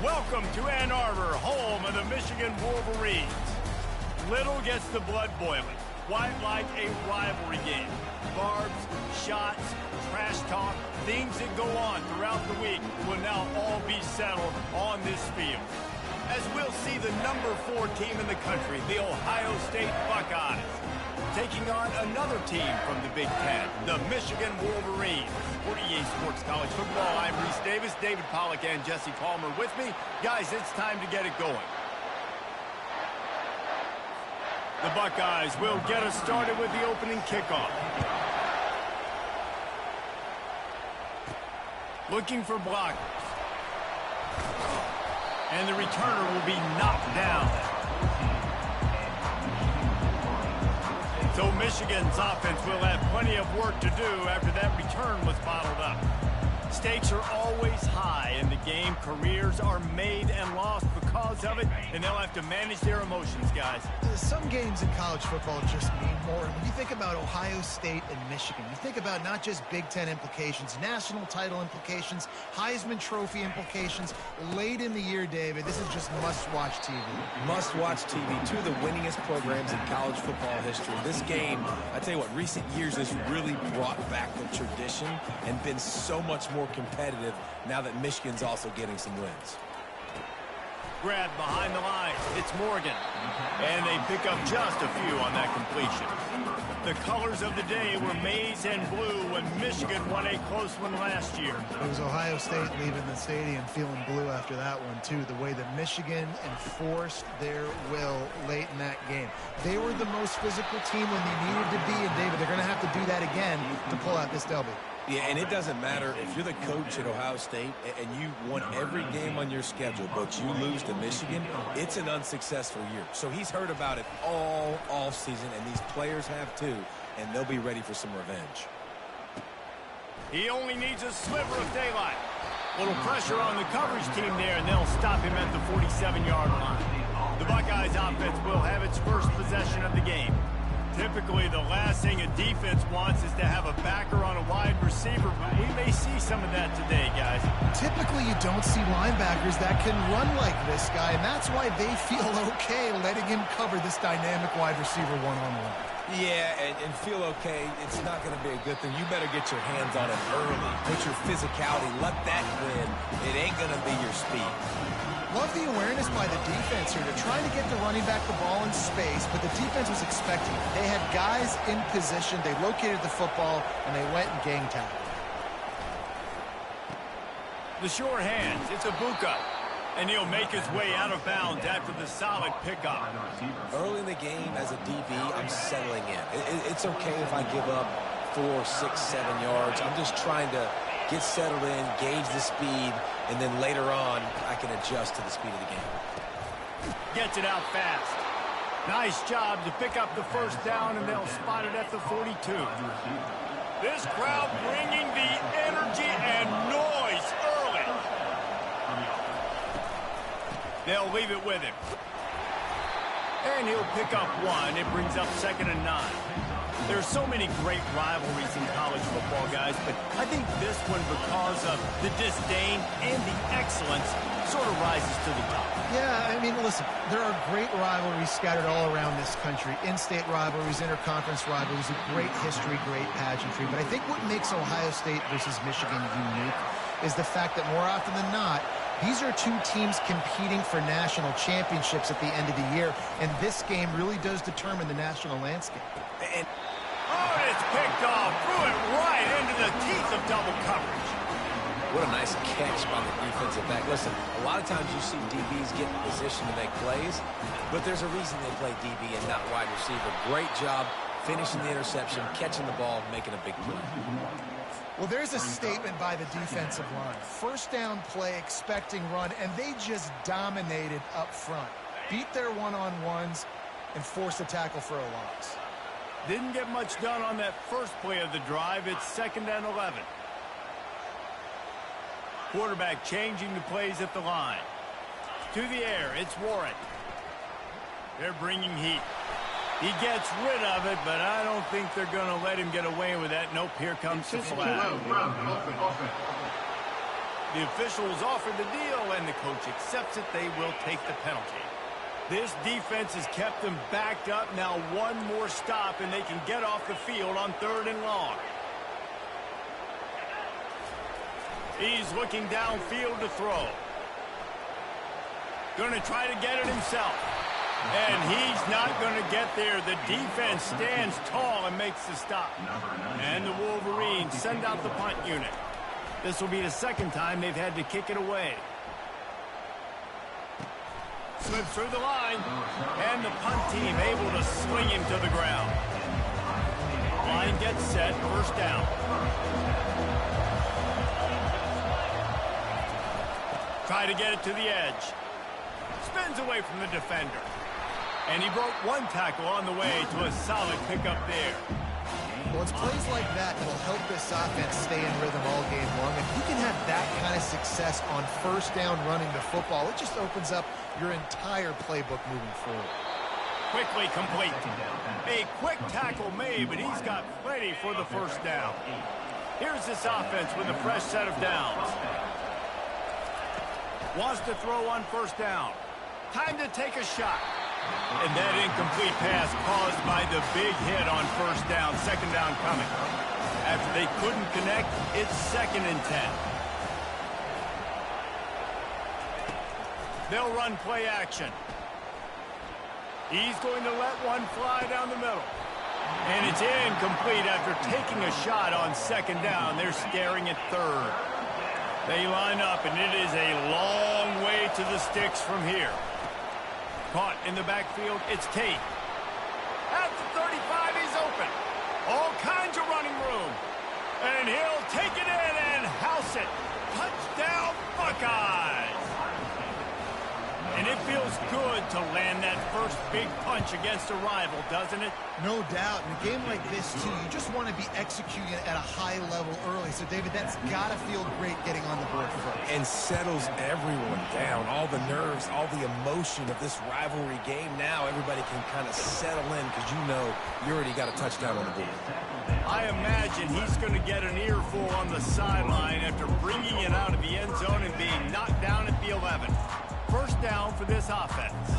Welcome to Ann Arbor, home of the Michigan Wolverines. Little gets the blood boiling. Quite like a rivalry game. Barbs, shots, trash talk, things that go on throughout the week will now all be settled on this field. As we'll see the number 4 team in the country, the Ohio State Buckeyes, taking on another team from the Big Ten, the Michigan Wolverines. For EA Sports College Football, I'm Reese Davis, David Pollack, and Jesse Palmer with me. Guys, it's time to get it going. The Buckeyes will get us started with the opening kickoff. Looking for blockers. And the returner will be knocked down. So Michigan's offense will have plenty of work to do after that return was bottled up. Stakes are always high in the game. Careers are made and lost because of it, and they'll have to manage their emotions, guys. Some games in college football just mean more. When you think about Ohio State and Michigan, you think about not just Big Ten implications, national title implications, Heisman Trophy implications. Late in the year, David, this is just must-watch TV. Must-watch TV. Two of the winningest programs in college football history. This game, I tell you what, recent years has really brought back the tradition and been so much more competitive now that Michigan's also getting some wins. Grab behind the line. It's Morgan. And they pick up just a few on that completion. The colors of the day were maize and blue when Michigan won a close one last year. It was Ohio State leaving the stadium feeling blue after that one, too. The way that Michigan enforced their will late in that game. They were the most physical team when they needed to be, and David, they're going to have to do that again to pull out this W. Yeah, and it doesn't matter if you're the coach at Ohio State and you won every game on your schedule, but you lose to Michigan, it's an unsuccessful year. So he's heard about it all offseason, and these players have too, and they'll be ready for some revenge. He only needs a sliver of daylight. Little pressure on the coverage team there, and they'll stop him at the 47-yard line. The Buckeyes offense will have its first possession of the game. Typically, the last thing a defense wants is to have a backer on a wide receiver, but we may see some of that today, guys. Typically, you don't see linebackers that can run like this guy, and that's why they feel okay letting him cover this dynamic wide receiver one-on-one. Yeah, and feel okay, it's not going to be a good thing. You better get your hands on it early. Put your physicality, let that win. It ain't going to be your speed. Love the awareness by the defense here. They're trying to get the running back the ball in space, but the defense was expecting it. They had guys in position. They located the football, and they went and gang tackled. The sure hands. It's Ibuka. And he'll make his way out of bounds after the solid pickup. Early in the game, as a DB, I'm settling in. It's okay if I give up 4, 6, 7 yards. I'm just trying to get settled in, gauge the speed, and then later on, I can adjust to the speed of the game. Gets it out fast. Nice job to pick up the first down, and they'll spot it at the 42. This crowd bringing the energy and noise early. They'll leave it with him. And he'll pick up one. It brings up 2nd and 9. There's so many great rivalries in college football, guys, but I think this one, because of the disdain and the excellence, sort of rises to the top. Yeah, I mean, listen, there are great rivalries scattered all around this country. In-state rivalries, interconference rivalries, a great history, great pageantry. But I think what makes Ohio State versus Michigan unique is the fact that more often than not, these are two teams competing for national championships at the end of the year, and this game really does determine the national landscape. Oh, it's picked off, threw it right into the teeth of double coverage. What a nice catch by the defensive back. Listen, a lot of times you see DBs get in position to make plays, but there's a reason they play DB and not wide receiver. Great job finishing the interception, catching the ball, and making a big play. Well, there's a statement by the defensive line. First down play, expecting run, and they just dominated up front. Beat their one-on-ones and forced a tackle for a loss. Didn't get much done on that first play of the drive. It's 2nd and 11. Quarterback changing the plays at the line. To the air, it's Warren. They're bringing heat. He gets rid of it, but I don't think they're going to let him get away with that. Nope, here comes the flag. The officials offered the deal, and the coach accepts it. They will take the penalty. This defense has kept them backed up. Now one more stop, and they can get off the field on 3rd and long. He's looking downfield to throw. Going to try to get it himself. And he's not going to get there. The defense stands tall and makes the stop. And the Wolverines send out the punt unit. This will be the 2nd time they've had to kick it away. Slips through the line. And the punt team able to swing him to the ground. Line gets set. 1st down. Try to get it to the edge. Spins away from the defender. And he broke 1 tackle on the way to a solid pickup there. Well, it's plays like that that'll help this offense stay in rhythm all game long. If you can have that kind of success on 1st down running the football, it just opens up your entire playbook moving forward. Quickly complete. A quick tackle made, but he's got plenty for the 1st down. Here's this offense with a fresh set of downs. Wants to throw on 1st down. Time to take a shot. And that incomplete pass caused by the big hit on 1st down. 2nd down coming. After they couldn't connect, it's 2nd and 10. They'll run play action. He's going to let one fly down the middle. And it's incomplete after taking a shot on 2nd down. They're staring at 3rd. They line up, and it is a long way to the sticks from here. Caught in the backfield, it's Tate. At the 35, he's open. All kinds of running room. And he'll take it in and house it. Touchdown, Buckeyes. And it feels good to land that first big punch against a rival, doesn't it? No doubt. In a game like this, too, you just want to be executing it at a high level early. So, David, that's got to feel great getting on the board first. And settles everyone down. All the nerves, all the emotion of this rivalry game. Now everybody can kind of settle in because you know you already got a touchdown on the board. I imagine he's going to get an earful on the sideline after bringing it out of the end zone and being knocked down at the 11. 1st down for this offense.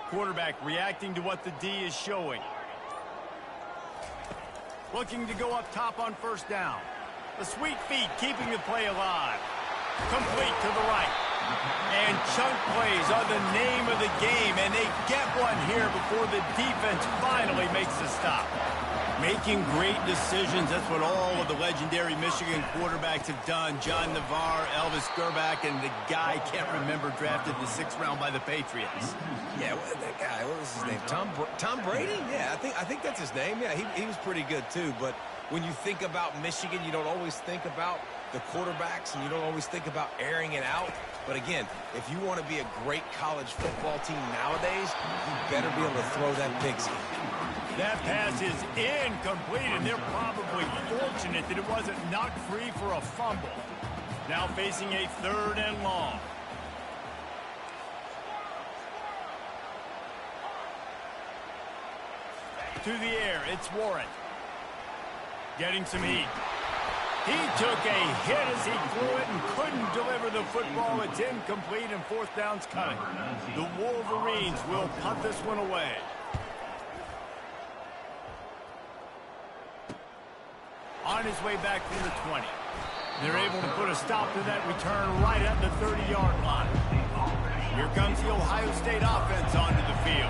Quarterback reacting to what the D is showing. Looking to go up top on 1st down. The sweet feet keeping the play alive. Complete to the right. And chunk plays are the name of the game, and they get one here before the defense finally makes the stop. Making great decisions, that's what all of the legendary Michigan quarterbacks have done. John Navarre, Elvis Grbac, and the guy I can't remember drafted in the 6th round by the Patriots. Yeah, that guy, what was his name? Tom Brady? Yeah, I think that's his name. Yeah, he was pretty good too. But when you think about Michigan, you don't always think about the quarterbacks, and you don't always think about airing it out. But again, if you want to be a great college football team nowadays, you better be able to throw that pigskin. That pass is incomplete, and they're probably fortunate that it wasn't knocked free for a fumble. Now facing a 3rd and long. To the air, it's Warren. Getting some heat. He took a hit as he threw it and couldn't deliver the football. It's incomplete, and 4th down's coming. The Wolverines will punt this one away. On his way back from the 20. They're able to put a stop to that return right at the 30-yard line. Here comes the Ohio State offense onto the field.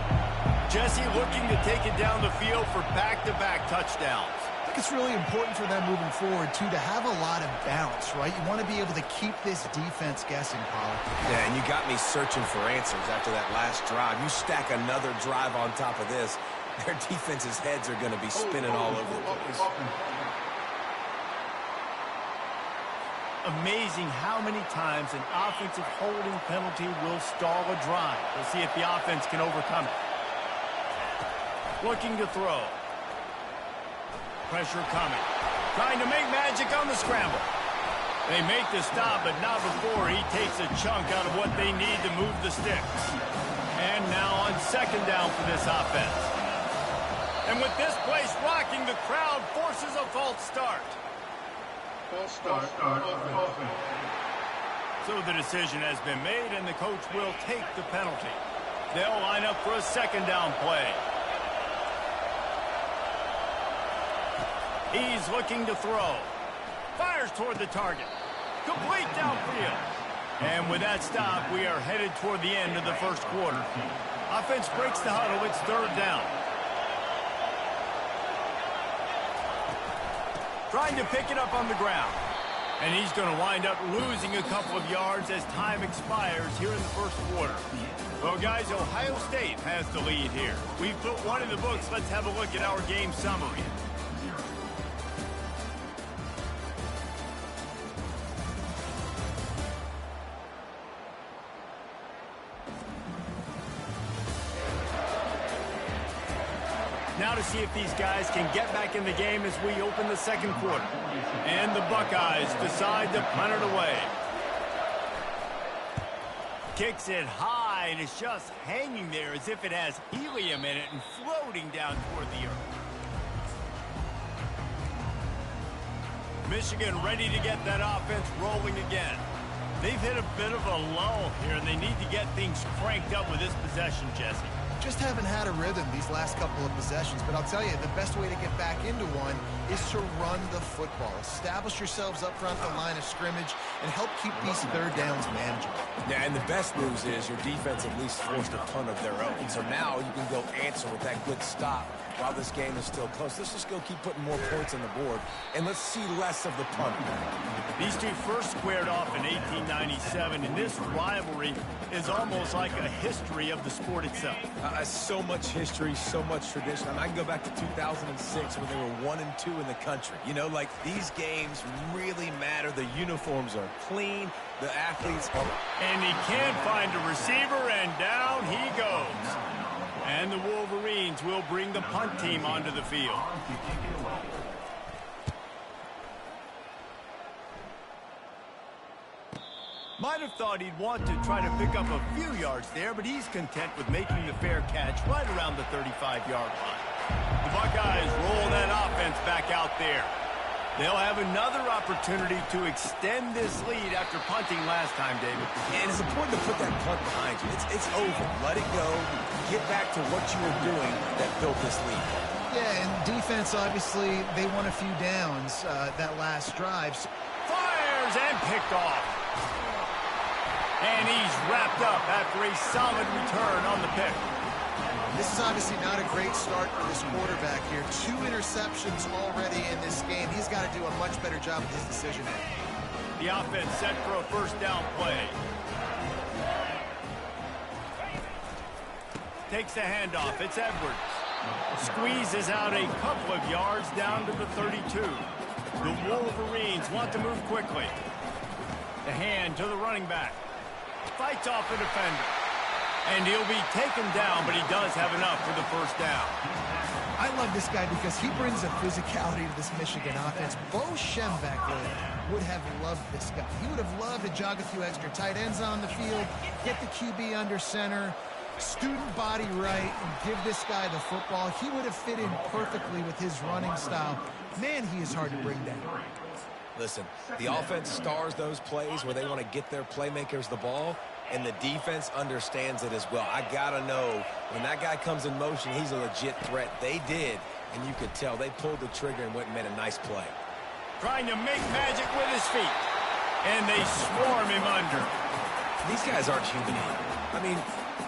Jesse looking to take it down the field for back-to-back touchdowns. I think it's really important for them moving forward, too, to have a lot of bounce, right? You want to be able to keep this defense guessing, Pollard. Yeah, and you got me searching for answers after that last drive. You stack another drive on top of this, their defense's heads are going to be spinning all over the place. Amazing how many times an offensive holding penalty will stall a drive. We'll see if the offense can overcome it. Looking to throw. Pressure coming. Trying to make magic on the scramble. They make the stop, but not before he takes a chunk out of what they need to move the sticks. And now on 2nd down for this offense. And with this place rocking, the crowd forces a false start. False start. Offense. So the decision has been made, and the coach will take the penalty. They'll line up for a second down play. He's looking to throw. Fires toward the target. Complete downfield. And with that stop, we are headed toward the end of the first quarter. Offense breaks the huddle. It's third down. Trying to pick it up on the ground. And he's going to wind up losing a couple of yards as time expires here in the first quarter. Well, guys, Ohio State has the lead here. We've put one in the books. Let's have a look at our game summary. Now to see if these guys can get back in the game as we open the second quarter. And the Buckeyes decide to punt it away. Kicks it high, and it's just hanging there as if it has helium in it and floating down toward the earth. Michigan ready to get that offense rolling again. They've hit a bit of a lull here, and they need to get things cranked up with this possession, Jesse. Just haven't had a rhythm these last couple of possessions, but I'll tell you, the best way to get back into one is to run the football. Establish yourselves up front the line of scrimmage and help keep these third downs manageable. Yeah, and the best news is your defense at least forced a punt of their own. So now you can go answer with that good stop while this game is still close. Let's just go keep putting more points on the board, and let's see less of the punt. These two first squared off in 1897, and this rivalry is almost like a history of the sport itself. So much history, so much tradition. I mean, I can go back to 2006 when they were 1-2 in the country. You know, like, these games really matter. The uniforms are clean. The athletes are... And he can't find a receiver, and down he goes. And the Wolverines will bring the punt team onto the field. Might have thought he'd want to try to pick up a few yards there, but he's content with making the fair catch right around the 35-yard line. The Buckeyes roll that offense back out there. They'll have another opportunity to extend this lead after punting last time, David. And it's important to put that punt behind you. It's over. Let it go. Get back to what you were doing that built this lead. Yeah, and defense, obviously, they won a few downs that last drive. Fires and picked off. And he's wrapped up after a solid return on the pick. This is obviously not a great start for this quarterback here. 2 interceptions already in this game. He's got to do a much better job with his decision-making. The offense set for a first down play. Takes the handoff. It's Edwards. Squeezes out a couple of yards down to the 32. The Wolverines want to move quickly. The hand to the running back. Fights off the defender. And he'll be taken down, but he does have enough for the first down. I love this guy because he brings a physicality to this Michigan offense. Bo Schembechler would have loved this guy. He would have loved to jog a few extra tight ends on the field, get the QB under center, student body right, and give this guy the football. He would have fit in perfectly with his running style. Man, he is hard to bring down. Listen, the offense stars those plays where they want to get their playmakers the ball, and the defense understands it as well. I got to know, when that guy comes in motion, he's a legit threat. They did, and you could tell they pulled the trigger and went and made a nice play. Trying to make magic with his feet, and they swarm him under. These guys aren't human. I mean,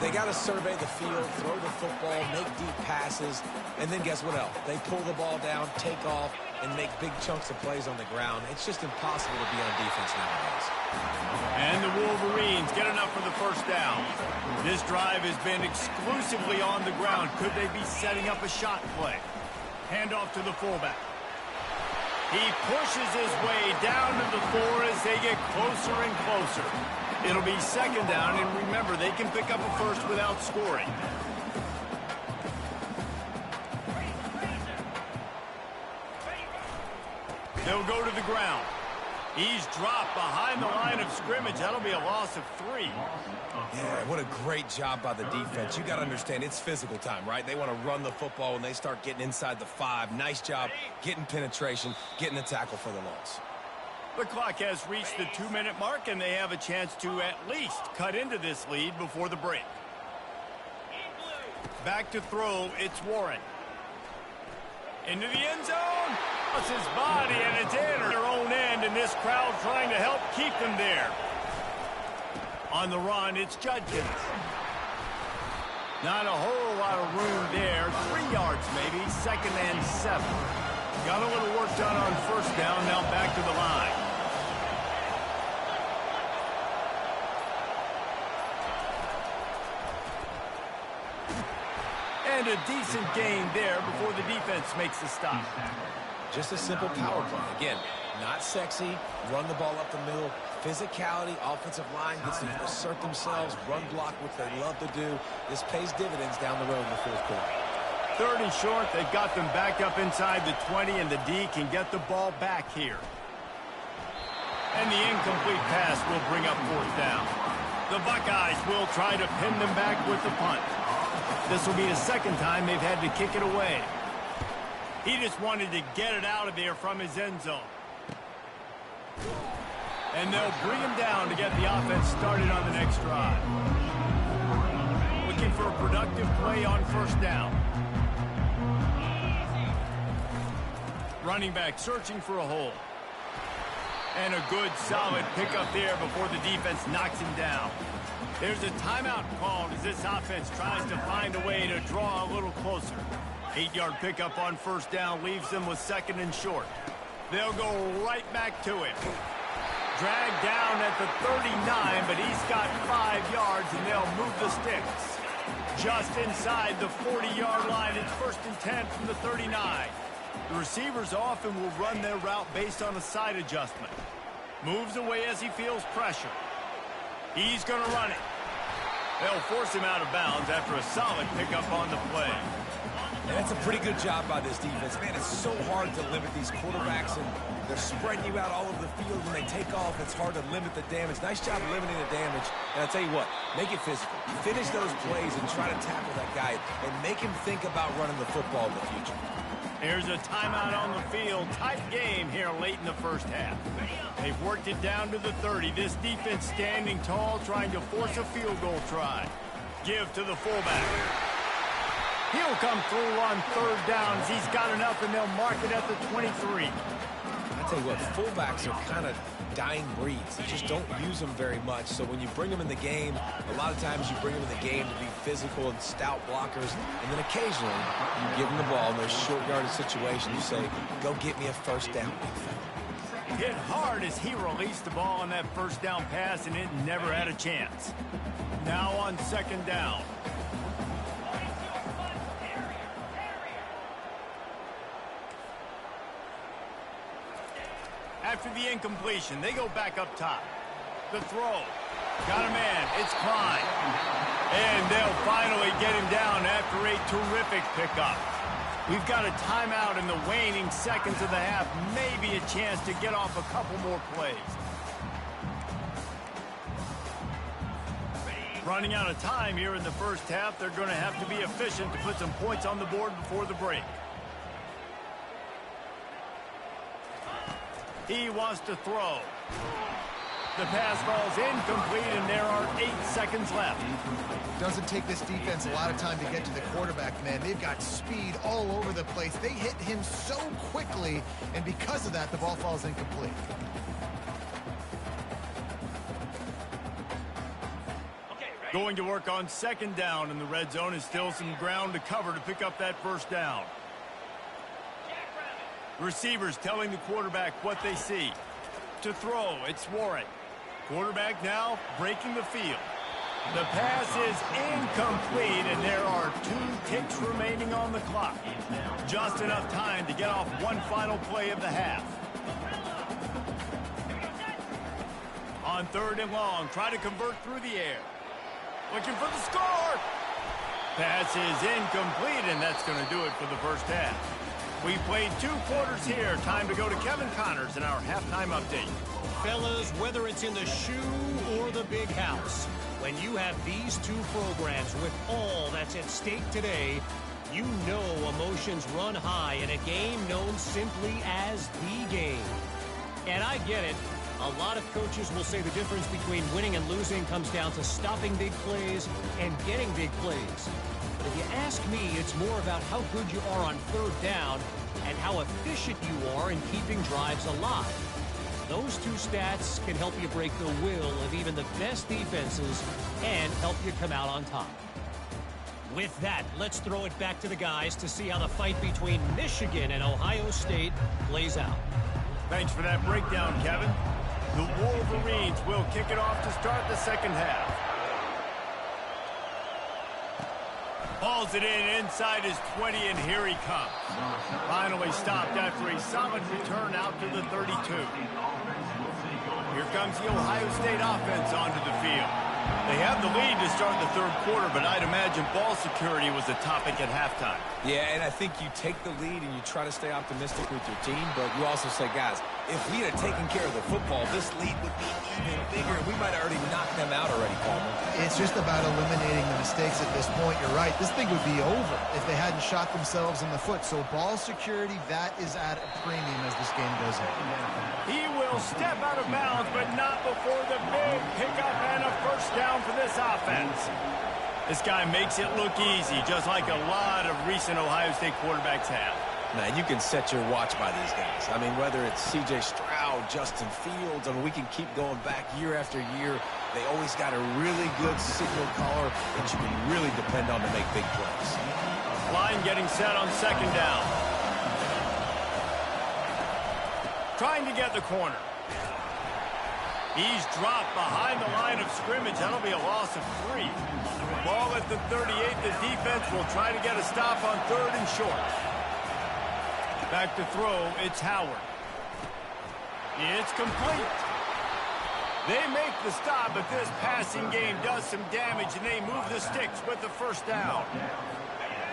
they got to survey the field, throw the football, make deep passes, and then guess what else? They pull the ball down, take off, and make big chunks of plays on the ground. It's just impossible to be on defense nowadays. And the Wolverines get enough for the first down. This drive has been exclusively on the ground. Could they be setting up a shot play? Handoff to the fullback. He pushes his way down to the 4 as they get closer and closer. It'll be second down, and remember, they can pick up a first without scoring. They'll go to the ground. He's dropped behind the line of scrimmage. That'll be a loss of 3. Yeah, what a great job by the defense. You got to understand, it's physical time, right? They want to run the football when they start getting inside the 5. Nice job getting penetration, getting the tackle for the loss. The clock has reached the 2-minute mark, and they have a chance to at least cut into this lead before the break. Back to throw, it's Warren. Into the end zone. It's his body, and it's in their own end, and this crowd trying to help keep them there. On the run, it's Judkins. Not a whole lot of room there. 3 yards maybe, 2nd and 7. Got a little work done on first down, now back to the line. And a decent gain there before the defense makes the stop. Just a simple power play. Again, not sexy, run the ball up the middle. Physicality, offensive line gets to assert themselves, run block, which they love to do. This pays dividends down the road in the 4th quarter. 3rd and short, they've got them back up inside the 20, and the D can get the ball back here. And the incomplete pass will bring up 4th down. The Buckeyes will try to pin them back with the punt. This will be the 2nd time they've had to kick it away. He just wanted to get it out of there from his end zone. And they'll bring him down to get the offense started on the next drive. Looking for a productive play on 1st down. Running back searching for a hole. And a good, solid pickup there before the defense knocks him down. There's a timeout called as this offense tries to find a way to draw a little closer. 8-yard pickup on 1st down leaves them with 2nd and short. They'll go right back to it. Dragged down at the 39, but he's got 5 yards, and they'll move the sticks. Just inside the 40-yard line, it's 1st and 10 from the 39. The receivers often will run their route based on a side adjustment. Moves away as he feels pressure. He's going to run it. They'll force him out of bounds after a solid pickup on the play. And that's a pretty good job by this defense. Man, it's so hard to limit these quarterbacks, and they're spreading you out all over the field. When they take off, it's hard to limit the damage. Nice job limiting the damage. And I'll tell you what, make it physical. Finish those plays and try to tackle that guy and make him think about running the football in the future. Here's a timeout on the field. Tight game here late in the 1st half. They've worked it down to the 30. This defense standing tall, trying to force a field goal try. Give to the fullback. He'll come through on 3rd down as he's got enough, and they'll mark it at the 23. I tell you what, fullbacks are kind of dying breeds. You just don't use them very much. So when you bring them in the game, a lot of times you bring them in the game to be physical and stout blockers, and then occasionally you give them the ball in those short yardage situations. You say, go get me a 1st down. Hit hard as he released the ball on that 1st down pass, and it never had a chance. Now on 2nd down. After the incompletion, they go back up top. The throw. Got a man. It's Klein. And they'll finally get him down after a terrific pickup. We've got a timeout in the waning seconds of the half. Maybe a chance to get off a couple more plays. Running out of time here in the 1st half. They're going to have to be efficient to put some points on the board before the break. He wants to throw. The pass falls incomplete, and there are 8 seconds left. Doesn't take this defense a lot of time to get to the quarterback, man. They've got speed all over the place. They hit him so quickly, and because of that, the ball falls incomplete. Going to work on 2nd down, and the red zone is still some ground to cover to pick up that 1st down. Receivers telling the quarterback what they see. To throw, it's Warren. Quarterback now breaking the field. The pass is incomplete, and there are 2 ticks remaining on the clock. Just enough time to get off one final play of the half. On 3rd and long, try to convert through the air. Looking for the score. Pass is incomplete, and that's going to do it for the 1st half. We played 2 quarters here. Time to go to Kevin Connors in our halftime update. Fellas, whether it's in the shoe or the big house, when you have these 2 programs with all that's at stake today, you know emotions run high in a game known simply as the game. And I get it. A lot of coaches will say the difference between winning and losing comes down to stopping big plays and getting big plays. But if you ask me, it's more about how good you are on 3rd down and how efficient you are in keeping drives alive. Those 2 stats can help you break the will of even the best defenses and help you come out on top. With that, let's throw it back to the guys to see how the fight between Michigan and Ohio State plays out. Thanks for that breakdown, Kevin. The Wolverines will kick it off to start the second half. Hauls it in inside his 20, and here he comes. Finally stopped after a solid return out to the 32. Here comes the Ohio State offense onto the field. They have the lead to start the 3rd quarter, but I'd imagine ball security was a topic at halftime. Yeah, and I think you take the lead and you try to stay optimistic with your team, but you also say, guys, if we had taken care of the football, this lead would be even bigger. We might have already knocked them out already, Palmer. It's just about eliminating the mistakes at this point. You're right. This thing would be over if they hadn't shot themselves in the foot. So ball security, that is at a premium as this game goes on. He will step out of bounds, but not before the big pickup and a first down for this offense. This guy makes it look easy, just like a lot of recent Ohio State quarterbacks have. Man, you can set your watch by these guys. I mean, whether it's C.J. Stroud, Justin Fields, I mean, we can keep going back year after year. They always got a really good signal caller that you can really depend on to make big plays. Line getting set on second down. Trying to get the corner. He's dropped behind the line of scrimmage. That'll be a loss of 3. Ball at the 38. The defense will try to get a stop on 3rd and short. Back to throw, it's Howard. It's complete. They make the stop, but this passing game does some damage, and they move the sticks with the first down.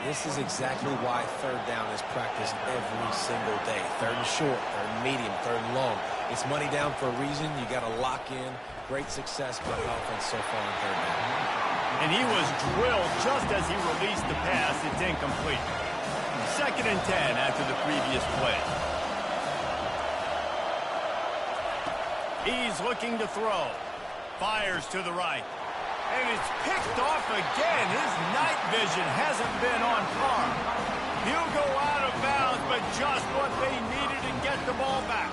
This is exactly why 3rd down is practiced every single day. 3rd and short, 3rd and medium, 3rd and long. It's money down for a reason. You got to lock in. Great success by the offense so far on 3rd down. And he was drilled just as he released the pass. It's incomplete. 2nd and 10 after the previous play. He's looking to throw. Fires to the right. And it's picked off again. His night vision hasn't been on par. He'll go out of bounds, but just what they needed to get the ball back.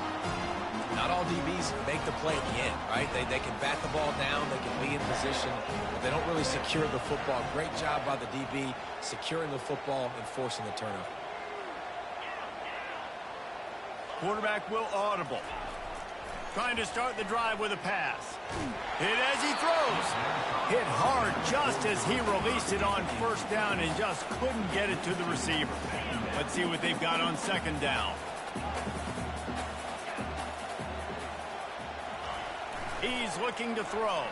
Not all DBs make the play at the end, right? They can bat the ball down, they can be in position, but they don't really secure the football. Great job by the DB securing the football and forcing the turnover. Quarterback will audible. Trying to start the drive with a pass. Hit as he throws. Hit hard just as he released it on 1st down and just couldn't get it to the receiver. Let's see what they've got on 2nd down. He's looking to throw.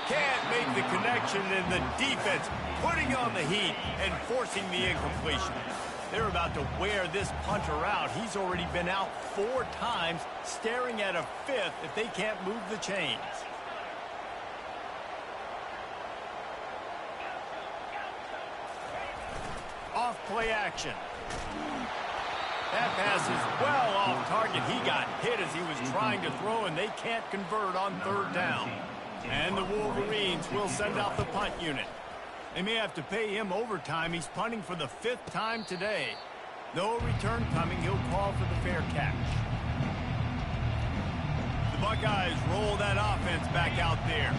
Can't make the connection, and the defense putting on the heat and forcing the incompletion. They're about to wear this punter out. He's already been out 4 times, staring at a 5th if they can't move the chains. Off play action. That pass is well off target. He got hit as he was trying to throw, and they can't convert on 3rd down. And the Wolverines will send out the punt unit. They may have to pay him overtime. He's punting for the 5th time today. No return coming. He'll call for the fair catch. The Buckeyes roll that offense back out there.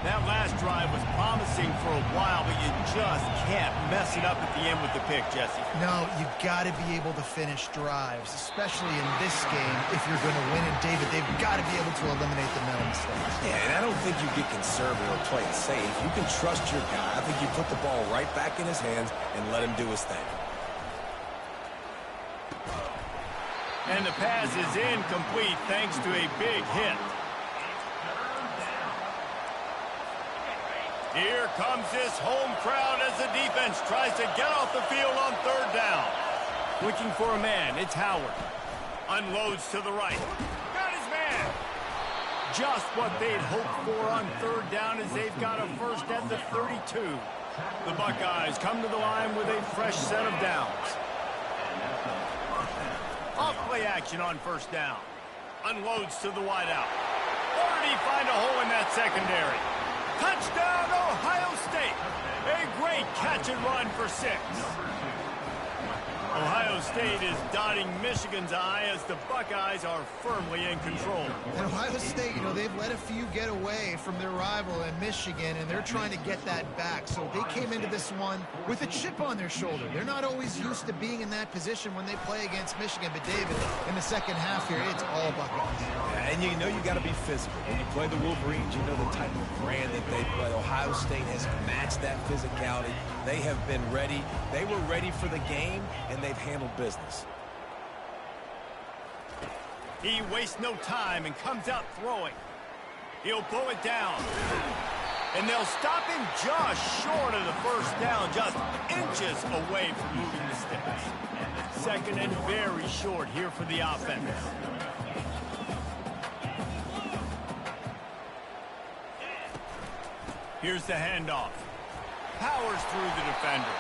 That last drive was promising for a while, but you just can't mess it up at the end with the pick, Jesse. No, you got to be able to finish drives, especially in this game if you're going to win. And David, they've got to be able to eliminate the mental mistakes. Yeah, and I don't think you get conservative or play it safe. You can trust your guy. I think you put the ball right back in his hands and let him do his thing. And the pass is incomplete thanks to a big hit. Here comes this home crowd as the defense tries to get off the field on 3rd down. Looking for a man. It's Howard. Unloads to the right. Got his man. Just what they'd hoped for on third down as they've got a first at the 32. The Buckeyes come to the line with a fresh set of downs. Off play action on first down. Unloads to the wideout. Or did he find a hole in that secondary? Touchdown, Ohio State. A great catch and run for 6. Ohio State is dotting Michigan's eye as the Buckeyes are firmly in control. And Ohio State, they've let a few get away from their rival in Michigan, and they're trying to get that back. So they came into this one with a chip on their shoulder. They're not always used to being in that position when they play against Michigan. But, David, in the second half here, it's all Buckeyes. Yeah, and you know you got to be physical. When you play the Wolverines, you know the type of brand that they play. Ohio State has matched that physicality. They have been ready. They were ready for the game, and they've handled business. He wastes no time and comes out throwing. He'll pull it down. And they'll stop him just short of the first down, just inches away from moving the sticks. Second and very short here for the offense. Here's the handoff. Powers through the defender.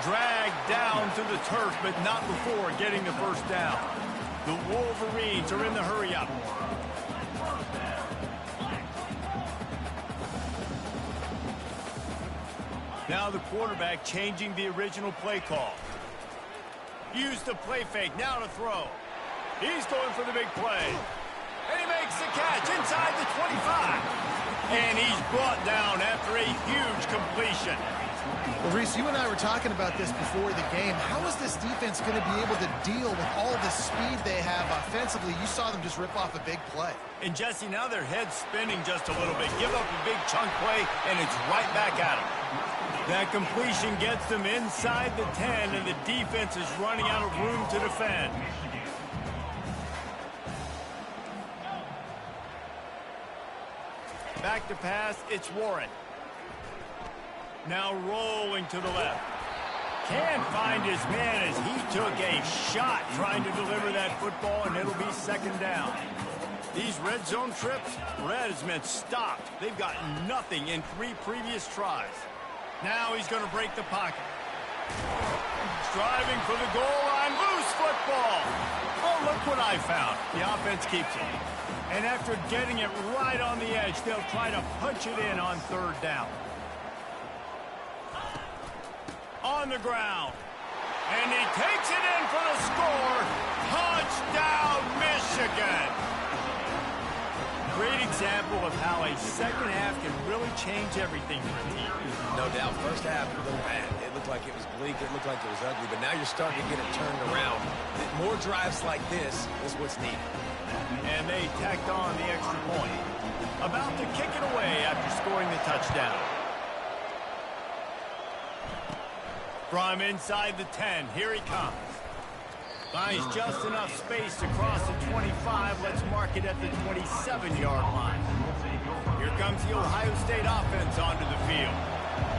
Dragged down to the turf, but not before getting the first down. The Wolverines are in the hurry-up. Now the quarterback changing the original play call. Used the play fake, now to throw. He's going for the big play. And he makes the catch inside the 25. And he's brought down after a huge completion. Well, Reese, you and I were talking about this before the game. How is this defense going to be able to deal with all the speed they have offensively? You saw them just rip off a big play. And, Jesse, now their head's spinning just a little bit. Give up a big chunk play, and it's right back at them. That completion gets them inside the 10, and the defense is running out of room to defend. Back to pass, it's Warren. Now rolling to the left. Can't find his man as he took a shot trying to deliver that football, and it'll be second down. These red zone trips, red has meant stopped. They've got nothing in 3 previous tries. Now he's going to break the pocket. Striving for the goal line, loose football. Oh, look what I found. The offense keeps it. And after getting it right on the edge, they'll try to punch it in on third down. On the ground. And he takes it in for the score. Touchdown, Michigan. Great example of how a second half can really change everything for a team. No doubt. First half, a little bad. It looked like it was bleak. It looked like it was ugly. But now you're starting to get it turned around. More drives like this is what's needed. And they tacked on the extra point. About to kick it away after scoring the touchdown. From inside the 10, here he comes. Finds just enough space to cross the 25. Let's mark it at the 27-yard line. Here comes the Ohio State offense onto the field.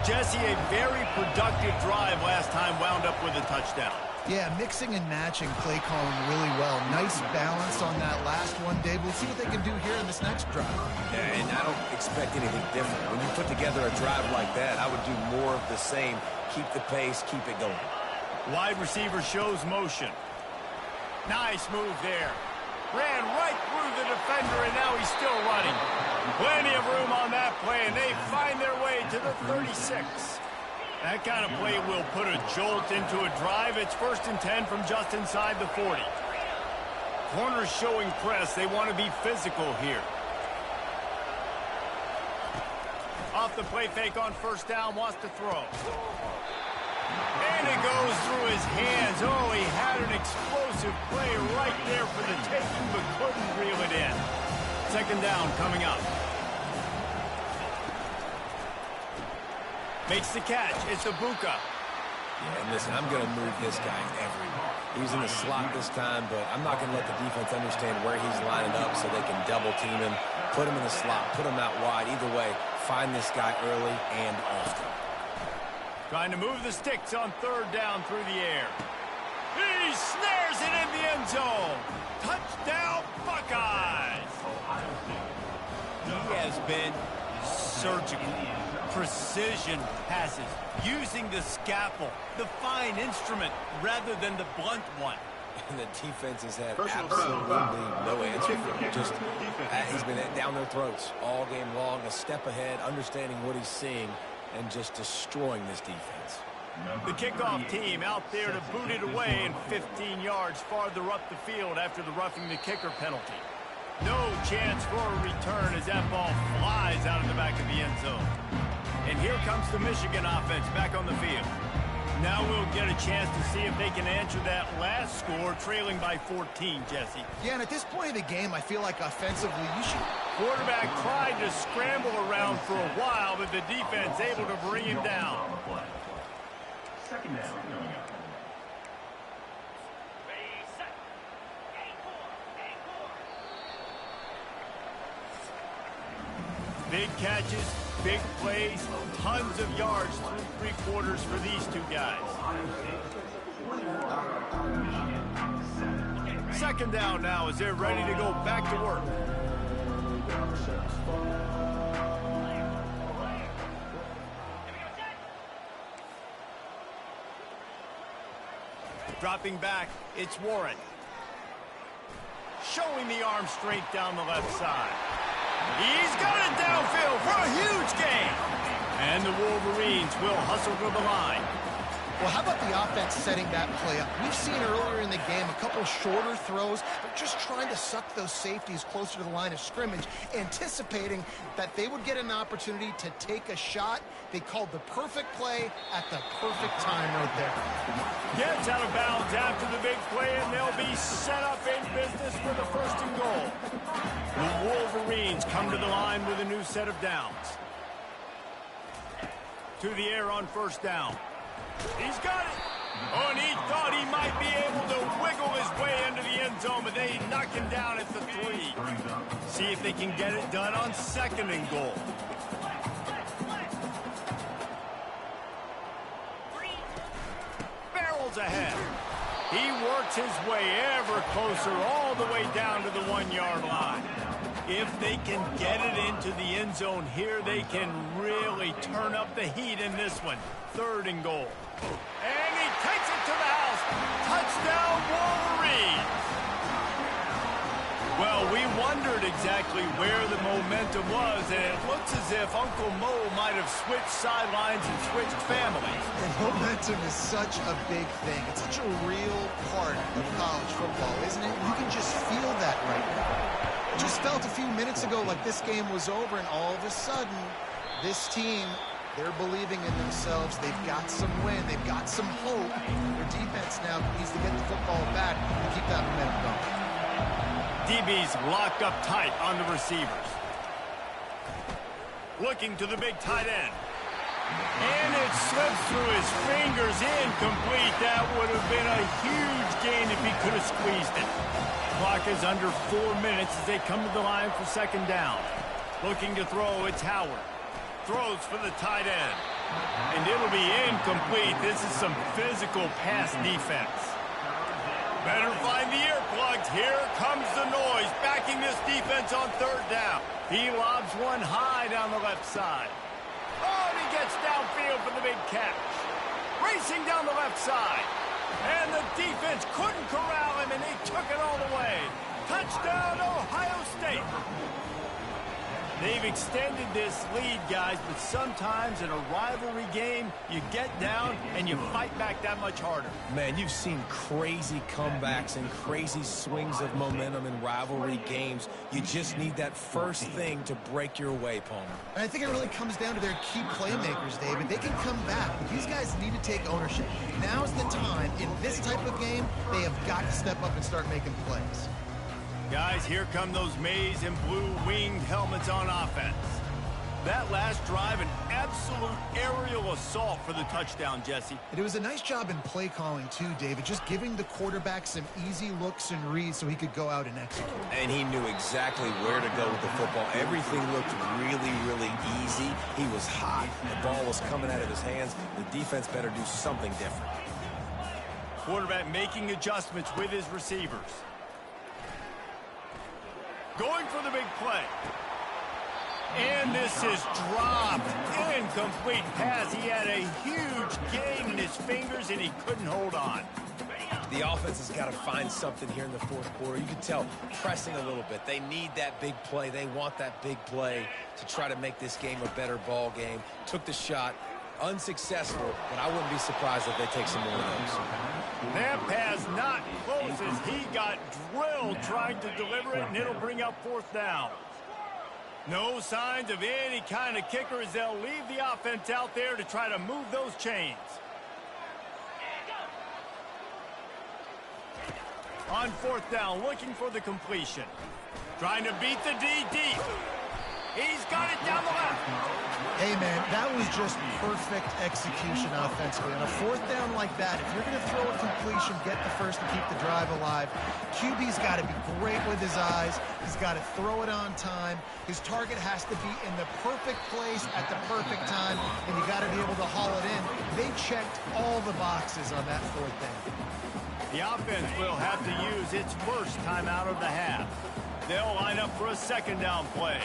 Jesse, a very productive drive last time, wound up with a touchdown. Yeah, mixing and matching play calling really well. Nice balance on that last one, Dave. We'll see what they can do here in this next drive. Yeah, and I don't expect anything different. When you put together a drive like that, I would do more of the same. Keep the pace, keep it going. Wide receiver shows motion. Nice move there. Ran right through the defender, and now he's still running. Plenty of room on that play, and they find their way to the 36. That kind of play will put a jolt into a drive. It's 1st and 10 from just inside the 40. Corners showing press. They want to be physical here. Off the play fake on first down, wants to throw. And it goes through his hands. Oh, he had an explosive play right there for the taking, but couldn't reel it in. Second down coming up. Makes the catch. It's Ibuka. Yeah, and listen, I'm going to move this guy everywhere. He's in the slot this time, but I'm not going to let the defense understand where he's lining up so they can double team him, put him in the slot, put him out wide. Either way, find this guy early and often. Trying to move the sticks on third down through the air. He snares it in the end zone. Touchdown, Buckeyes. He has been surgical. Precision passes, using the scalpel, the fine instrument, rather than the blunt one. And the defense has had absolutely no answer for him. Just, he's been down their throats all game long, a step ahead, understanding what he's seeing, and just destroying this defense. The kickoff team out there to boot it away and 15 yards farther up the field after the roughing the kicker penalty. No chance for a return as that ball flies out of the back of the end zone. And here comes the Michigan offense back on the field. Now we'll get a chance to see if they can answer that last score, trailing by 14, Jesse. Yeah, and at this point in the game, I feel like offensively, you should... Quarterback tried to scramble around for a while, but the defense able to bring him down. Second down. Big catches, big plays, tons of yards through three quarters for these two guys. Second down now as they're ready to go back to work. Dropping back, it's Warren. Showing the arm strength down the left side. He's got it downfield for a huge gain. And the Wolverines will hustle to the line. Well, how about the offense setting that play up? We've seen earlier in the game a couple shorter throws, but just trying to suck those safeties closer to the line of scrimmage, anticipating that they would get an opportunity to take a shot. They called the perfect play at the perfect time right there. Gets out of bounds after the big play, and they'll be set up in business for the first and goal. The Wolverines come to the line with a new set of downs. To the air on first down. He's got it. Oh, and he thought he might be able to wiggle his way into the end zone, but they knock him down at the 3. See if they can get it done on second and goal. Barrels ahead. He works his way ever closer all the way down to the 1-yard line. If they can get it into the end zone here, they can really turn up the heat in this one. Third and goal. And he takes it to the house. Touchdown, Wolverines. Well, we wondered exactly where the momentum was, and it looks as if Uncle Mo might have switched sidelines and switched families. And momentum is such a big thing. It's such a real part of college football, isn't it? You can just feel that right now. It just felt a few minutes ago like this game was over, and all of a sudden, this team, they're believing in themselves. They've got some win. They've got some hope. Their defense now needs to get the football back and keep that momentum going. DB's locked up tight on the receivers. Looking to the big tight end. And it slips through his fingers, incomplete. That would have been a huge gain if he could have squeezed it. Clock is under 4 minutes as they come to the line for second down. Looking to throw, it's Howard. Throws for the tight end. And it'll be incomplete. This is some physical pass defense. Better find the earplugs. Here comes the noise, backing this defense on third down. He lobs one high down the left side. Oh, and he gets downfield for the big catch. Racing down the left side. And the defense couldn't corral him, and they took it all the way. Touchdown, Ohio State. They've extended this lead, guys, but sometimes in a rivalry game, you get down and you fight back that much harder. Man, you've seen crazy comebacks and crazy swings of momentum in rivalry games. You just need that first thing to break your way, Palmer. And I think it really comes down to their key playmakers, David. They can come back, but these guys need to take ownership. Now's the time. In this type of game, they have got to step up and start making plays. Guys, here come those maize and blue winged helmets on offense. That last drive, an absolute aerial assault for the touchdown, Jesse. And it was a nice job in play calling, too, David, just giving the quarterback some easy looks and reads so he could go out and execute. And he knew exactly where to go with the football. Everything looked really, really easy. He was hot. The ball was coming out of his hands. The defense better do something different. Quarterback making adjustments with his receivers. Going for the big play. And this is dropped. Incomplete pass. He had a huge gain in his fingers, and he couldn't hold on. The offense has got to find something here in the fourth quarter. You can tell pressing a little bit. They need that big play. They want that big play to try to make this game a better ball game. Took the shot. Unsuccessful, but I wouldn't be surprised if they take some more of those. That pass not close as he got drilled trying to deliver it, and it'll bring up fourth down. No signs of any kind of kicker as they'll leave the offense out there to try to move those chains. On fourth down, looking for the completion. Trying to beat the D deep. He's got it down the left. Hey, man, that was just perfect execution offensively. On a fourth down like that, if you're going to throw a completion, get the first to keep the drive alive. QB's got to be great with his eyes. He's got to throw it on time. His target has to be in the perfect place at the perfect time, and you got to be able to haul it in. They checked all the boxes on that fourth down. The offense will have to use its first timeout of the half. They'll line up for a second down play.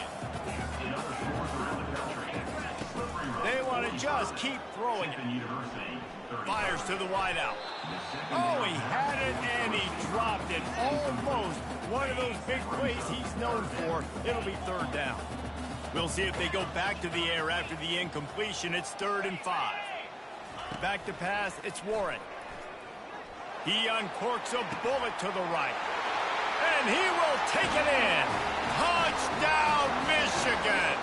They want to just keep throwing it. Fires to the wideout. Oh, he had it and he dropped it. Almost one of those big plays he's known for. It'll be third down. We'll see if they go back to the air after the incompletion. It's 3rd and 5. Back to pass, it's Warren. He uncorks a bullet to the right. And he will take it in. Touchdown, Michigan.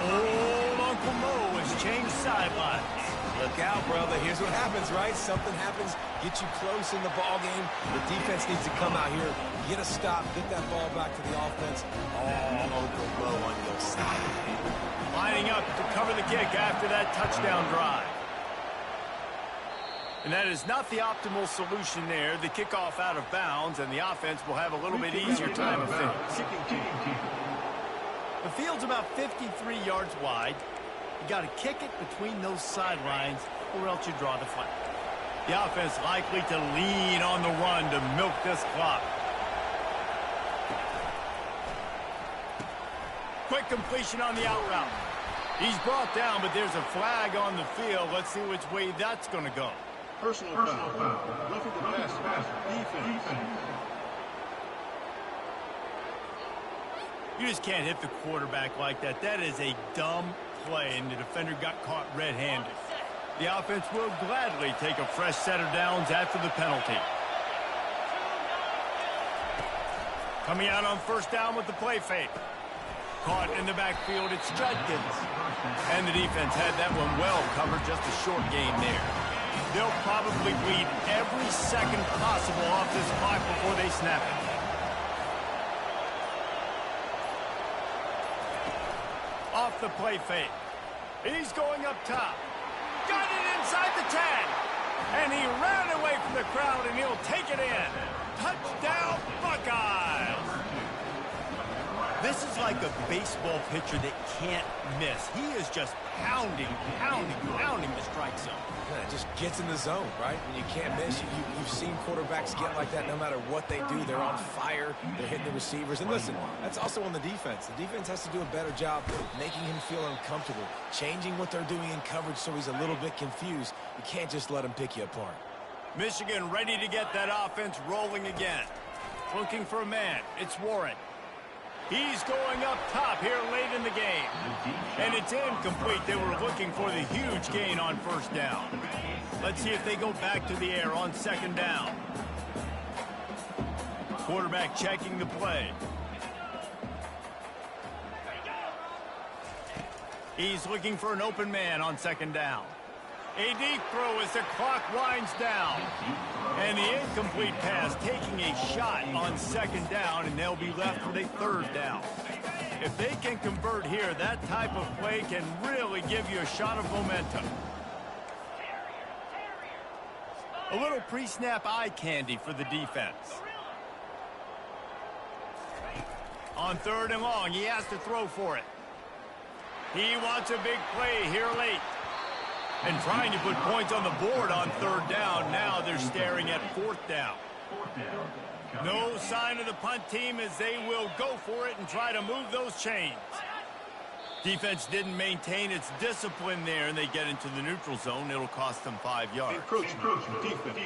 Old Uncle Mo has changed sidelines. Look out, brother. Here's what happens, right? Something happens, get you close in the ball game. The defense needs to come out here, get a stop, get that ball back to the offense. All Uncle Mo on your side. Lining up to cover the kick after that touchdown drive. And that is not the optimal solution there. The kickoff out of bounds, and the offense will have a little bit easier time of things. The field's about 53 yards wide. You got to kick it between those sidelines, or else you draw the flag. The offense likely to lean on the run to milk this clock. Quick completion on the out route. He's brought down, but there's a flag on the field. Let's see which way that's going to go. Personal foul. Roughing the passer. Defense. You just can't hit the quarterback like that. That is a dumb play, and the defender got caught red-handed. The offense will gladly take a fresh set of downs after the penalty. Coming out on first down with the play fake. Caught in the backfield, it's Judkins. And the defense had that one well covered, just a short gain there. They'll probably bleed every second possible off this clock before they snap it. Off the play fake. He's going up top. Got it inside the 10. And he ran away from the crowd, and he'll take it in. Touchdown, Buckeyes! This is like a baseball pitcher that can't miss. He is just pounding the strike zone. Yeah, it just gets in the zone, right? When you can't miss, you've seen quarterbacks get like that no matter what they do. They're on fire. They're hitting the receivers. And listen, that's also on the defense. The defense has to do a better job making him feel uncomfortable, changing what they're doing in coverage so he's a little bit confused. You can't just let him pick you apart. Michigan ready to get that offense rolling again. Looking for a man. It's Warren. He's going up top here late in the game. And it's incomplete. They were looking for the huge gain on first down. Let's see if they go back to the air on second down. Quarterback checking the play. He's looking for an open man on second down. A deep throw as the clock winds down. And the incomplete pass taking a shot on second down, and they'll be left with a third down. If they can convert here, that type of play can really give you a shot of momentum. A little pre-snap eye candy for the defense. On third and long, he has to throw for it. He wants a big play here late. And trying to put points on the board on third down. Now they're staring at fourth down. No sign of the punt team as they will go for it and try to move those chains. Defense didn't maintain its discipline there, and they get into the neutral zone. It'll cost them 5 yards. Defense.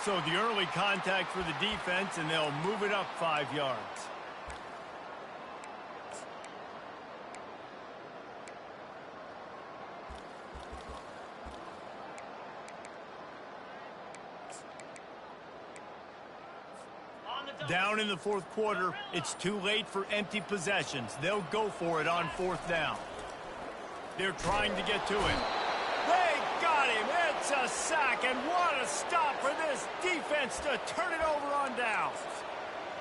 So the early contact for the defense, and they'll move it up 5 yards. Down in the fourth quarter, it's too late for empty possessions. They'll go for it on fourth down. They're trying to get to him. They got him. It's a sack, and what a stop for this defense to turn it over on downs.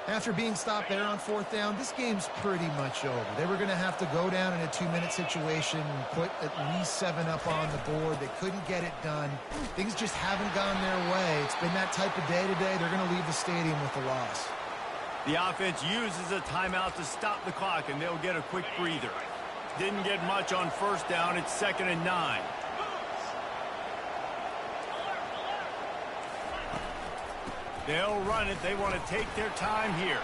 After being stopped there on fourth down, this game's pretty much over. They were going to have to go down in a 2-minute situation and put at least 7 up on the board. They couldn't get it done. Things just haven't gone their way. It's been that type of day today. They're going to leave the stadium with a loss. The offense uses a timeout to stop the clock, and they'll get a quick breather. Didn't get much on first down. It's 2nd and 9. They'll run it. They want to take their time here.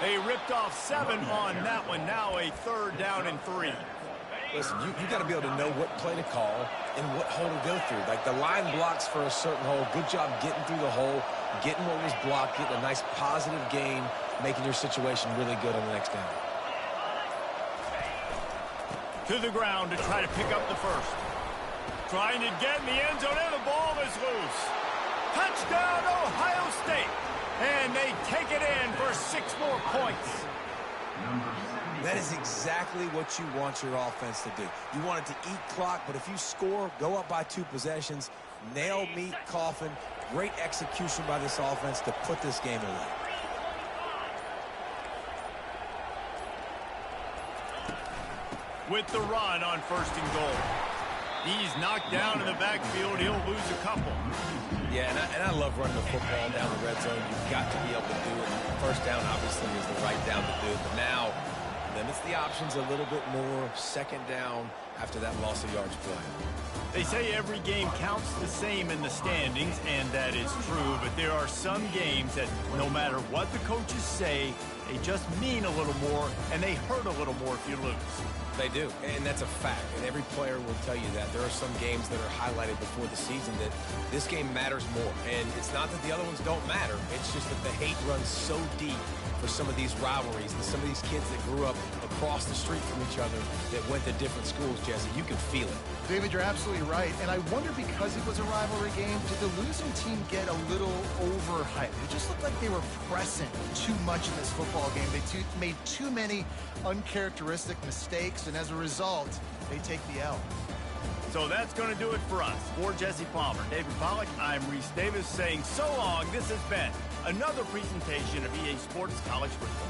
They ripped off 7 on that one. Now a 3rd down and 3. Listen, you got to be able to know what play to call and what hole to go through. Like, the line blocks for a certain hole. Good job getting through the hole, getting what was blocked, getting a nice positive gain, making your situation really good on the next down. To the ground to try to pick up the first. Trying to get in the end zone, and the ball is loose. Touchdown, Ohio State. And they take it in for 6 more points. That is exactly what you want your offense to do. You want it to eat clock, but if you score, go up by 2 possessions, nail, meet, coffin. Great execution by this offense to put this game away. With the run on 1st and goal. He's knocked down in the backfield. He'll lose a couple. Yeah, and I love running the football down the red zone. You've got to be able to do it. First down, obviously, is the right down to do it. But now, limits the options a little bit more. 2nd down after that loss of yards play. They say every game counts the same in the standings, and that is true. But there are some games that no matter what the coaches say, they just mean a little more, and they hurt a little more if you lose. They do, and that's a fact. And every player will tell you that. There are some games that are highlighted before the season that this game matters more. And it's not that the other ones don't matter. It's just that the hate runs so deep for some of these rivalries and some of these kids that grew up across the street from each other that went to different schools, Jesse. You can feel it. David, you're absolutely right. And I wonder, because it was a rivalry game, did the losing team get a little overhyped? It just looked like they were pressing too much in this football game. They made too many uncharacteristic mistakes, and as a result, they take the L. So that's going to do it for us. For Jesse Palmer, David Pollack, I'm Reese Davis saying so long. This has been another presentation of EA Sports College Football.